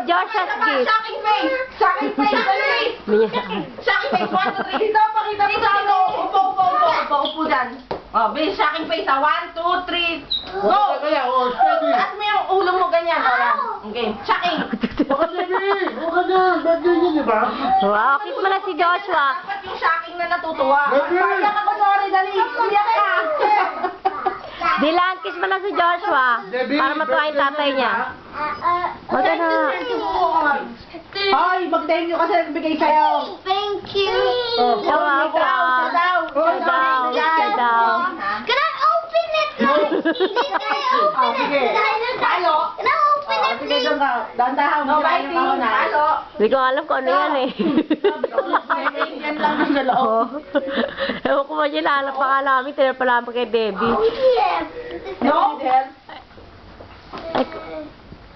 Joshua's gift. Shocking face! Shocking face! Dali! Shocking face! 1, 2, 3. Dito, pakita mo sa ano. Upo dyan. Oh, bilis, shocking face ha. 1, 2, 3. Go! Taas mo yung ulo mo ganyan. O yan. Okay. Shocking. Baka na, birthday niya, di ba? Wow, kiss mo na si Joshua. Dapat yung shocking na natutuwa. Baby! Paiyak ako, sorry, dali. Iyak ka. Dylan, kiss mo na si Joshua. Para matuwa yung tatay niya. Wag na. Hoy, mag-thank you kasi nagbigay sa'yo. Thank you. You're welcome. Siya daw. Can I open it? Can I open it? Sige. Halo. Can I open it, Sige, please? doon ka. Dandahan mo. No biting. Halo. Hindi ko alam kung ano yan eh. Yan lang ang loob. Ewan ko ba yun, alam pa ka namin, tinapala namin kay Debbie. No? Ay,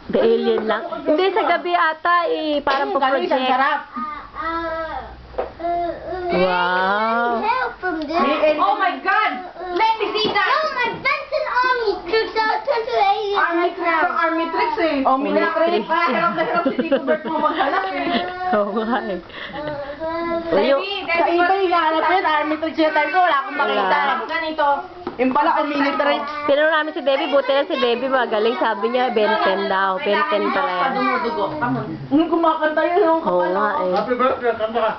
the alien lang. Hindi, sa gabi ata eh, parang Galing, ang pa-project. sarap. Wow. Help from this. Oh my God! Let me see No, that! my that's an army tricks. I was trying to alien. Army tricks ang army tricks eh. Oh, Army tricks. Hirap na hirap si Tito Bert mo maghanap eh. Oo nga eh. Baby, sa eBay hinahanap yun, army tricks yung tayo ko, wala akong makita. Wala. Ganito. Yung pala kung military. Tinanong namin si Debbie, buti lang si Debbie magaling. Sabi niya, Benten daw. Benten pala yan. Dumudugo. Kumakanta yun yung Oo nga eh. Happy birthday, kanta ka.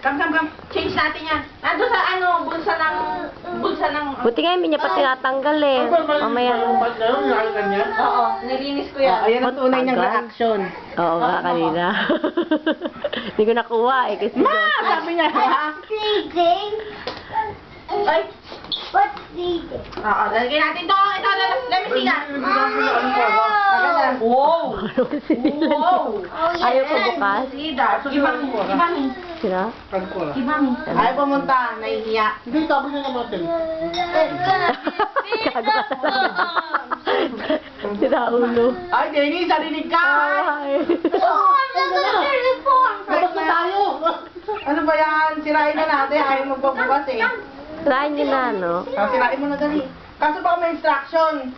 Come. Change natin yan. Nandun sa ano, bulsa ng... Buti nga, hindi niya pa tinatanggal eh. Mamaya. Oo, nilinis ko yan. Ayan ang tunay niyang Tagal. reaction. Oo nga, kanina. Hindi ko nakuha eh. Kasi Sabi niya, ha? Sleeping. Ay! What's sleeping? Oo, lalagyan natin to. Ito, let me see that. Agad. Wow! Wow! Ayaw ko bukas. See that. Ibang. Sila? Ayaw pumunta, nahihiya. Hindi, sabi niya natin. Gago ka talaga. Sila ulo. Ay, Denny, sarinig ka! Ay. Oh, I'm not gonna turn the form. Labas na tayo! Ano ba yan? Sirain na natin. Ayaw magpabukas eh. Try niyo na, no? Sirain mo na dali. Kaso baka may instruction.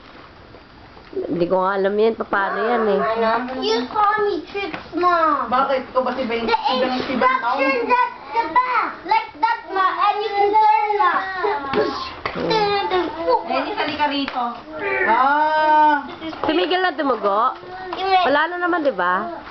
Hindi ko nga alam yan. Paano yan eh. Use army tricks, Mom. Bakit? Ikaw ba si Ben? The instructions at the back, like that, Ma, and you can turn that. Denny, sali ka rito. Ah! Tumigil na dumugo. Wala na naman, di ba?